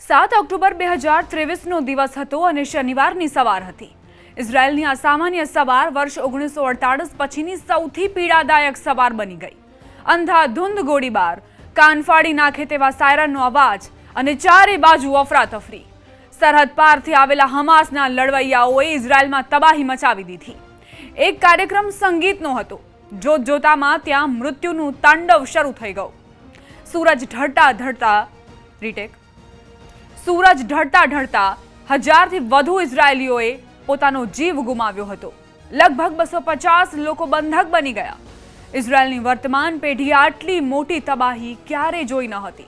7 October 2023નો દિવસ હતો અને શનિવારની સવાર હતી. ઇઝરાયેલની અસામાન્ય સવાર વર્ષ 1948 પછીની સૌથી પીડાદાયક સવાર બની ગઈ. અંધાધૂંધ ગોળીબાર, કાન ફાડી નાખે તેવા સાયરનનો અવાજ અને ચારે બાજુ અફરાતફરી. સરહદ પારથી આવેલા હમાસના લડવૈયાઓએ ઇઝરાયેલમાં તબાહી મચાવી દીધી. એક કાર્યક્રમ સંગીતનો હતો. જોતજોતામાં ત્યાં મૃત્યુનું તાંડવ શરૂ થઈ ગયું. સૂરજ ઢળતા હજારથી વધુ ઇઝરાયેલીઓએ પોતાનો જીવ ગુમાવ્યો હતો. લગભગ 250 લોકો બંધક બની ગયા. ઇઝરાયેલની વર્તમાન પેઢીએ આટલી મોટી તબાહી ક્યારે જોઈ ન હતી.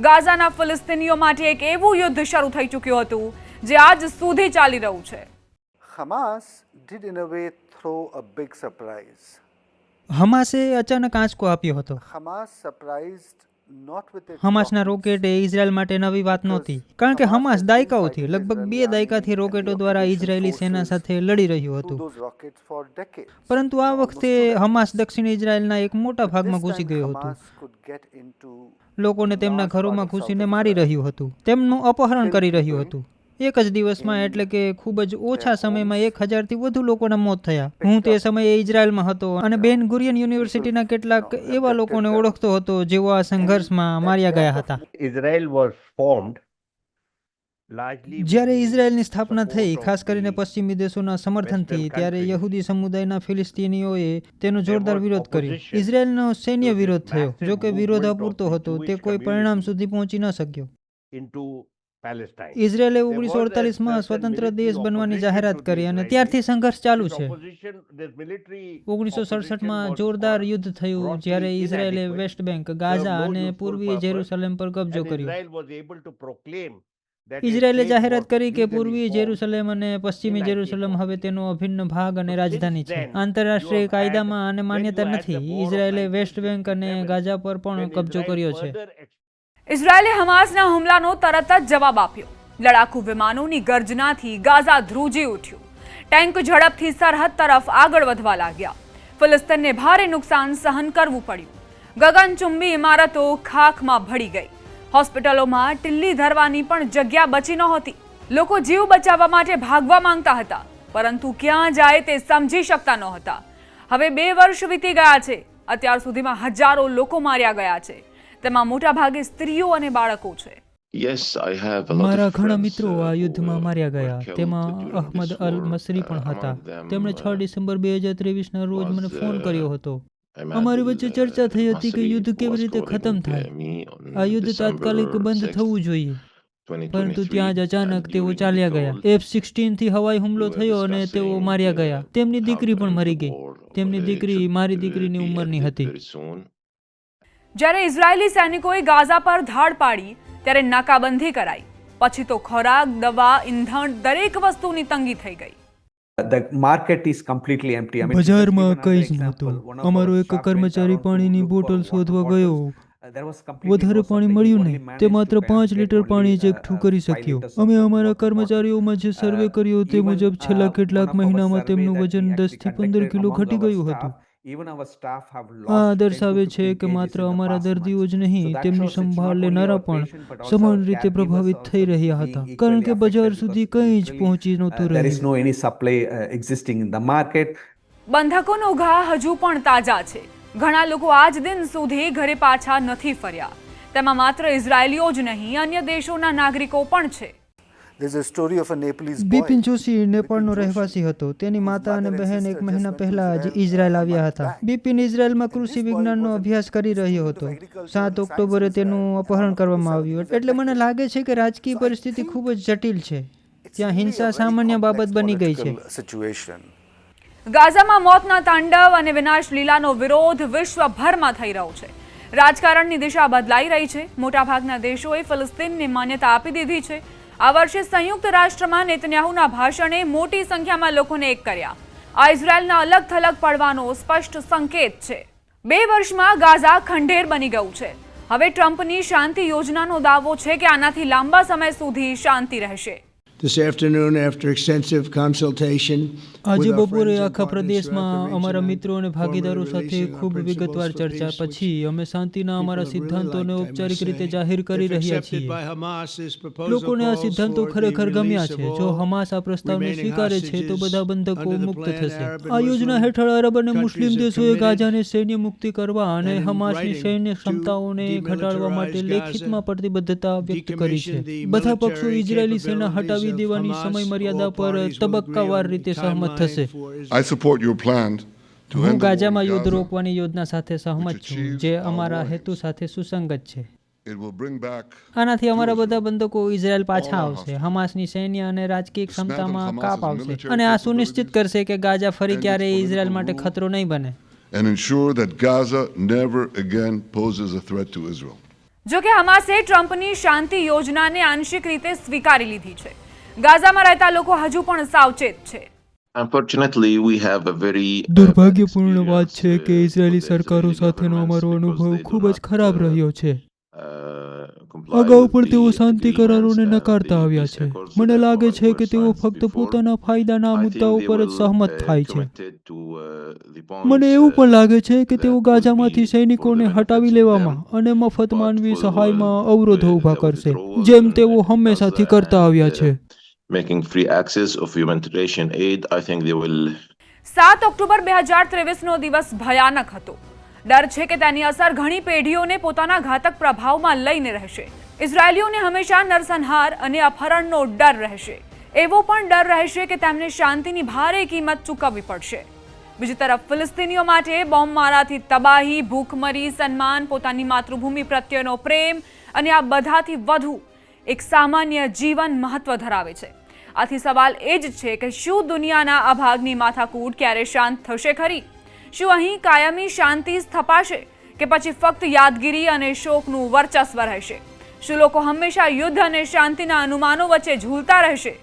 ગાઝાના ફિલિસ્તીનીઓ માટે એક એવું યુદ્ધ શરૂ થઈ ચૂક્યું હતું જે આજ સુધી ચાલી રહ્યું છે. Hamas did in a way throw a big surprise. હમાસે અચાનક આંચકો આપ્યો હતો. Hamas surprised not with its હમાસના રોકેટ એ ઇઝરાયલ માટે નવી વાત નહોતી, કારણ કે હમાસ દાયકાઓથી લગભગ 2 દાયકાથી રોકેટો દ્વારા ઇઝરાયેલી સેના સાથે લડી રહ્યું હતું. those rockets for decades. પરંતુ આ વખતે હમાસ દક્ષિણ ઇઝરાયેલના એક મોટા ભાગમાં ઘૂસી ગયું હતું. Hamas could get into લોકોને તેમના ઘરોમાં ઘૂસીને મારી રહ્યું હતું, તેમનું અપહરણ કરી રહ્યું હતું. એક જ દિવસમાં, એટલે કે ખૂબ જ ઓછા સમયમાં 1000થી વધુ લોકોના મોત થયા. હું તે સમયે ઇઝરાયલમાં હતો અને બેન ગુરિયન યુનિવર્સિટીના કેટલાક એવા લોકોને ઓળખતો હતો જેઓ આ સંઘર્ષમાં માર્યા ગયા હતા. Israel was formed largely જ્યારે ઇઝરાયલની સ્થાપના થઈ, ખાસ કરીને પશ્ચિમી દેશોના સમર્થનથી, ત્યારે યહૂદી સમુદાયના ફિલિસ્તીનીઓએ તેનો જોરદાર વિરોધ કર્યો. ઇઝરાયલનો સૈન્ય વિરોધ થયો. જો કે વિરોધ અપૂરતો હતો, તે કોઈ પરિણામ સુધી પહોંચી ન શક્યો. into Palestine. ઇઝરાયેલે 1948માં સ્વતંત્ર દેશ બનવાની જાહેરાત કરી અને ત્યારથી સંઘર્ષ ચાલુ છે. Opposition, this military 1967માં જોરદાર યુદ્ધ થયું જ્યારે ઇઝરાયેલે વેસ્ટ બેંક, ગાઝા અને પૂર્વીય જેરુસલેમ પર કબજો કર્યો. Israel was able to proclaim that ઇઝરાયેલે જાહેરાત કરી કે પૂર્વીય જેરુસલેમ અને પશ્ચિમી જેરુસલેમ હવે તેનો અભિન્ન ભાગ અને રાજધાની છે. આંતરરાષ્ટ્રીય કાયદામાં આને માન્યતા નથી. ઇઝરાયેલે વેસ્ટ બેંક અને ગાઝા પર પણ કબજો કર્યો છે. ઇઝરાયેલે હમાસના હુમલાનો તરત જ જવાબ આપ્યો. લડાકુ વિમાનોની ગર્જનાથી ગાઝા ધ્રુજી ઉઠ્યું. ટેન્ક ઝડપથી સરહદ તરફ આગળ વધવા લાગ્યા. ફિલિસ્તીનને ભારે નુકસાન સહન કરવું પડ્યું. ગગનચુંબી ઇમારતો ખાખમાં ભળી ગઈ. હોસ્પિટલોમાં ટિલ્લી ધરવાની પણ જગ્યા બચી નહોતી. લોકો જીવ બચાવવા માટે ભાગવા માંગતા હતા, પરંતુ ક્યાં જાય તે સમજી શકતા નહોતા. હવે 2 વર્ષ વીતી ગયા છે. અત્યાર સુધીમાં હજારો લોકો માર્યા ગયા છે. તેમાં મોટા ભાગે સ્ત્રીઓ અને બાળકો છે. મારા ઘણા મિત્રો આ યુદ્ધમાં માર્યા ગયા. તેમાં અહમદ અલ મસરી પણ હતા. તેમણે 6 ડિસેમ્બર 2023ના રોજ મને ફોન કર્યો હતો. અમારી વચ્ચે ચર્ચા થઈ હતી કે યુદ્ધ કેવી રીતે ખતમ થાય. આ યુદ્ધ તાત્કાલિક બંધ થવું જોઈએ. પરંતુ ત્યાં જ અચાનક તેઓ ચાલ્યા ગયા. F-16 થી હવાઈ હુમલો થયો અને તેઓ માર્યા ગયા. તેમની દીકરી પણ મરી ગઈ. તેમની દીકરી મારી દીકરીની ઉંમરની હતી. જ્યારે ઇઝરાયેલી સૈનિકોએ ગાઝા પર ધાડ પાડી ત્યારે નાકાબંધી કરાઈ. પછી તો ખોરાક, દવા, ઈંધણ દરેક વસ્તુની તંગી થઈ ગઈ. The market is completely empty. I mean, બજારમાં કંઈ જ નહોતું. અમારો એક કર્મચારી પાણીની બોટલ શોધવા ગયો. વધારે પાણી મળ્યું નહીં. તે માત્ર 5 લીટર પાણી જ એકઠું કરી શક્યો. અમે અમારા કર્મચારીઓમાં જે સર્વે કર્યો તે મુજબ છેલ્લા કેટલાક મહિનામાં તેમનું વજન 10 થી 15 કિલો ઘટી ગયું હતું. આ દર્શાવે છે કે માત્ર અમારા દર્દીઓ જ નહીં, તેમની સંભાળ લેનારા પણ સમાન રીતે પ્રભાવિત થઈ રહ્યા હતા, કારણ કે બજાર સુધી કંઈ જ પહોંચી નહોતું there is રહ્યું. no any supply existing in the market. બંધકોનો ઘા હજુ પણ તાજા છે. ઘણા લોકો આજ દિન સુધી ઘરે પાછા નથી ફર્યા. તેમાં માત્ર ઇઝરાયેલીઓ જ નહીં, અન્ય દેશોના નાગરિકો પણ છે. There's a story of a Nepalese boy. Bipin Joshi નેપાળનો રહેવાસી હતો. તેની માતા અને બહેન 1 મહિના પહેલા જ ઇઝરાયલ આવ્યા હતા. બિપિન ઇઝરાયલમાં કૃષિ વિજ્ઞાનનો અભ્યાસ કરી રહ્યો હતો. 7 ઓક્ટોબરે તેનું અપહરણ કરવામાં આવ્યું. એટલે મને લાગે છે કે રાજકીય પરિસ્થિતિ ખૂબ જ જટિલ છે. ત્યાં હિંસા સામાન્ય બાબત બની ગઈ છે. Situation. ગાઝામાં મોતના તાંડવ અને વિનાશ લીલાનો વિરોધ વિશ્વભરમાં થઈ રહ્યો છે. રાજકારણની દિશા બદલાઈ રહી છે. મોટાભાગના દેશોએ ફિલિસ્તીનને માન્યતા આપી દીધી છે. આ વર્ષે સંયુક્ત રાષ્ટ્રમાં નેતન્યાહુના ભાષણે મોટી સંખ્યામાં લોકોને એક કર્યા. આ ઇઝરાયેલના અલગ થલગ પડવાનો સ્પષ્ટ સંકેત છે. 2 વર્ષમાં ગાઝા ખંડેર બની ગયું છે. હવે ટ્રમ્પની શાંતિ યોજનાનો દાવો છે કે આનાથી લાંબા સમય સુધી શાંતિ રહેશે. This afternoon, after extensive consultation આજે with our બપોરે friends and આખા partners પ્રદેશમાં throughout the અમારા region મિત્રો અને on ભાગીદારો formally સાથે releasing our ખૂબ વિગતવાર principles for ચર્ચા peace, પછી which અમે શાંતિના અમારા people would really સિદ્ધાંતોને like, I ઔપચારિક must રીતે say. જાહેર કરી If રહ્યા accepted છીએ. by Hamas, this proposal લોકોને આ calls સિદ્ધાંતો for the ખરેખર ગમ્યા release છે. of જો all હમાસ આ પ્રસ્તાવને remaining સ્વીકારે છે તો બધા hostages બંધકો under the મુક્ત plan. થશે. Arab and આ યોજના Muslim હેઠળ અરબ અને મુસ્લિમ countries have દેશોએ committed ગાઝાને સૈન્ય મુક્તિ કરવા અને and in હમાસની writing સૈન્ય to ક્ષમતાઓને ઘટાડવા માટે demilitarize લેખિતમાં Gaza, પ્રતિબદ્ધતા વ્યક્ત કરી છે. decommission the બધા પક્ષો military ઇઝરાયેલી સેના capabilities હટાવી of દેવાની Hamas. સમય મર્યાદા All પર parties will agree તબક્કાવાર on રીતે the સહમત timeline થશે. for I support your plan to હું end the war ગાઝામાં in યુદ્ધ Gaza. રોકવાની યોજના સાથે સહમત છું achieves જે our અમારા warnings. હેતુ સાથે સુસંગત છે. It will bring back આનાથી અમારા બધા Israel બંધકો ઇઝરાયલ પાછા all our આવશે. hostages. હમાસની સૈન્ય અને રાજકીય Dismantle ક્ષમતામાં Hamas's કાપ આવશે military અને આ સુનિશ્ચિત capabilities કરશે કે ગાઝા ફરી and its ક્યારેય political ઇઝરાયલ માટે rule. ખતરો નહીં બને. and ensure that Gaza never again poses a threat to Israel. જો કે હમાસે ટ્રમ્પની શાંતિ યોજનાને આંશિક રીતે સ્વીકારી લીધી છે. ગાઝામાં રહેતા લોકો હજુ પણ સાવચેત છે. Unfortunately, we have a very દુર્ભાગ્યપૂર્ણ વાત છે કે ઇઝરાયેલી સરકારો સાથેનો અમારો અનુભવ ખૂબ જ ખરાબ રહ્યો છે. અગાઉ પણ તેઓ શાંતિ કરારોને નકારતા આવ્યા છે. મને લાગે છે કે તેઓ ફક્ત પોતાના ફાયદાના મુદ્દાઓ પર જ સહમત થાય છે. મને એવું પણ લાગે છે કે તેઓ ગાઝામાંથી સૈનિકોને હટાવી લેવામાં અને મફત માનવી સહાયમાં અવરોધો ઊભા કરશે, જેમ તેઓ હંમેશાથી કરતા આવ્યા છે. making free access of humanitarian aid. I think they will 7 October 2023નો દિવસ ભયાનક હતો. ડર છે કે તેની અસર ઘણી પેઢીઓને પોતાના ઘાતક પ્રભાવમાં લઈને રહેશે. ઇઝરાયેલીઓને હંમેશા નરસંહાર અને અપહરણનો ડર રહેશે. એવો પણ ડર રહેશે કે તેમને શાંતિની ભારે કિંમત ચૂકવવી પડશે. બીજી તરફ ફિલિસ્તીનીઓ માટે બોમ્બમારાથી તબાહી, ભૂખમરી, સન્માન, પોતાની માતૃભૂમિ પ્રત્યેનો પ્રેમ અને આ બધાથી વધુ એક સામાન્ય જીવન મહત્વ ધરાવે છે. આથી સવાલ એ જ છે કે શું દુનિયાના આ ભાગની માથાકૂટ ક્યારે શાંત થશે ખરી? શું અહીં કાયમી શાંતિ સ્થપાશે કે પછી ફક્ત યાદગીરી અને શોકનું વર્ચસ્વ રહેશે? શું લોકો હંમેશા યુદ્ધ અને શાંતિના અનુમાનો વચ્ચે ઝૂલતા રહેશે?